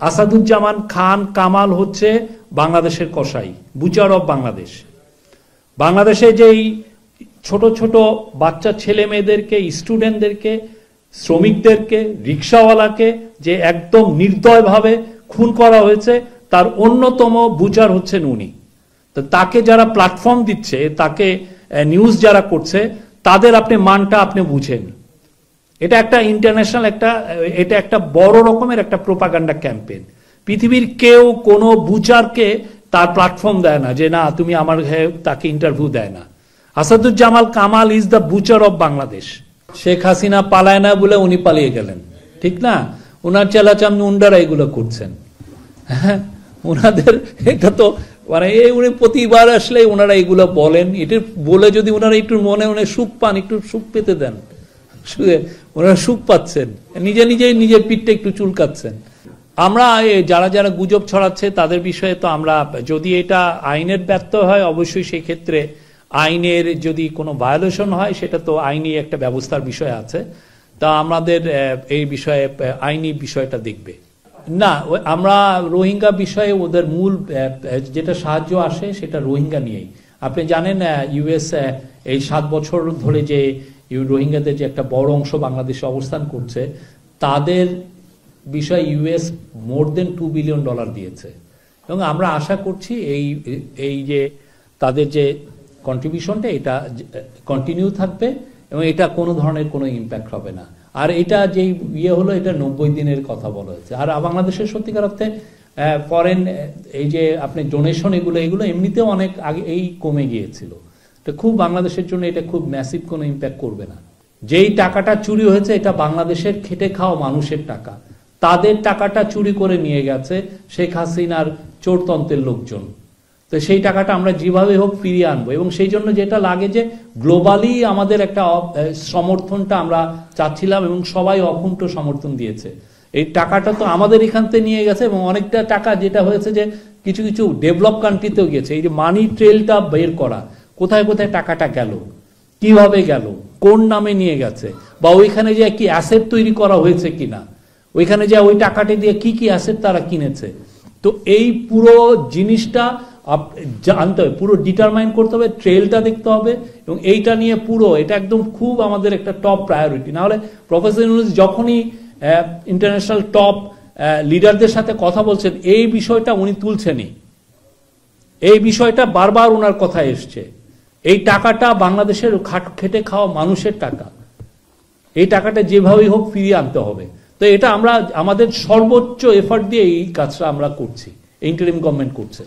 আসাদুজ্জামান খান কামাল হচ্ছে বাংলাদেশের কসাই, বুচার অফ বাংলাদেশ। বাংলাদেশে যেই ছোট ছোট বাচ্চা ছেলে মেয়েদেরকে, স্টুডেন্টদেরকে, শ্রমিকদেরকে, রিক্সাওয়ালাকে যে একদম নির্দয়ভাবে খুন করা হয়েছে, তার অন্যতম বুচার হচ্ছেন উনি। তো তাকে যারা প্ল্যাটফর্ম দিচ্ছে, তাকে নিউজ যারা করছে, তাদের আপনি মানটা আপনি বুঝেন। এটা একটা ইন্টারন্যাশনাল এটা একটা বড় রকমের একটা প্রোপাগান্ডা ক্যাম্পেইন। পৃথিবীর কেউ কোনো বুচারকে তার প্ল্যাটফর্ম দেয় না, যে না তুমি আমার তাকে ইন্টারভিউ দেয় না। Asaduzzaman Kamal is the Butcher of Bangladesh. Sheikh Hasina পালায় না বলে উনি পালিয়ে গেলেন, ঠিক না? উনার চেলাচামনি উন্ডারা এগুলো করছেন। হ্যাঁ, উনাদের এটা তো মানে উনি প্রতিবার আসলে ওনারা এগুলো বলেন। এটা বলে যদি ওনারা একটু মনে মনে সুখ পান, একটু সুখ পেতে দেন, ওনারা সুখ পাচ্ছেন, নিজের পিঠটা একটু চুলকাচ্ছেন। আমরা যারা যারা গুজব ছড়াচ্ছে তাদের বিষয়ে তো আমরা, যদি এটা আইনের ব্যর্থ হয়, অবশ্যই সেই ক্ষেত্রে আইনের যদি কোনো ভায়োলেশন হয়, সেটা তো আইনি একটা ব্যবস্থার বিষয় আছে। তা আমাদের এই বিষয়ে আইনি বিষয়টা দেখবে না। আমরা রোহিঙ্গা বিষয়ে ওদের মূল যেটা সাহায্য আসে সেটা রোহিঙ্গা নিয়েই। আপনি জানেন ইউএস এই 7 বছর ধরে যে রোহিঙ্গাদের যে একটা বড় অংশ বাংলাদেশে অবস্থান করছে, তাদের বিষয়ে ইউএস মোর দেন $2 বিলিয়ন দিয়েছে। এবং আমরা আশা করছি এই যে তাদের যে কন্ট্রিবিউশনটা, এটা কন্টিনিউ থাকবে এবং এটা কোনো ধরনের কোনো ইম্প্যাক্ট হবে না। আর এটা যেই হলো, এটা 90 দিনের কথা বলা হয়েছে। আর বাংলাদেশের সত্যিকার অর্থে ফরেন এই যে আপনি ডোনেশন এগুলো এমনিতেও অনেক আগে কমে গিয়েছিল। এটা খুব বাংলাদেশের জন্য এটা খুব ম্যাসিভ কোনো ইম্প্যাক্ট করবে না। যেই টাকাটা চুরি হয়েছে, এটা বাংলাদেশের খেটে খাওয়া মানুষের টাকা। তাদের টাকাটা চুরি করে নিয়ে গেছে শেখ হাসিনার চোরতন্ত্রের লোকজন। তো সেই টাকাটা আমরা যেভাবে হোক ফিরিয়ে আনবো। এবং সেই জন্য যেটা লাগে যে গ্লোবালি আমাদের একটা সমর্থনটা আমরা চাচ্ছিলাম, এবং সবাই অকুণ্ঠ সমর্থন দিয়েছে। এই টাকাটা তো আমাদের এখান থেকে নিয়ে গেছে, এবং অনেকটা টাকা যেটা হয়েছে যে কিছু কিছু ডেভেলপ কান্ট্রিতেও গেছে। এই যে মানি ট্রেলটা বের করা, কোথায় কোথায় টাকাটা গেল, কিভাবে গেল, কোন নামে নিয়ে গেছে, বা ওইখানে যে কি অ্যাসেট তৈরি করা হয়েছে কিনা, ওইখানে যে ওই টাকাটি দিয়ে কি কি অ্যাসেট তারা কিনেছে। তো এই পুরো জিনিসটা জানতে হবে, পুরো ডিটারমাইন করতে হবে, ট্রেলটা দেখতে হবে। এবং এইটা নিয়ে এটা একদম খুব আমাদের একটা টপ প্রায়োরিটি। না হলে প্রফেসর ইউনূস যখনই ইন্টারন্যাশনাল টপ লিডারদের সাথে কথা বলছেন, এই বিষয়টা উনি তুলছেনই। এই বিষয়টা বারবার ওনার কথা এসছে। এই টাকাটা বাংলাদেশের খেটে খাওয়া মানুষের টাকা। এই টাকাটা যেভাবেই হোক ফিরিয়ে আনতে হবে। তো এটা আমরা আমাদের সর্বোচ্চ এফর্ট দিয়ে এই কাজটা আমরা করছি, ইন্টারিম গভর্নমেন্ট করছে।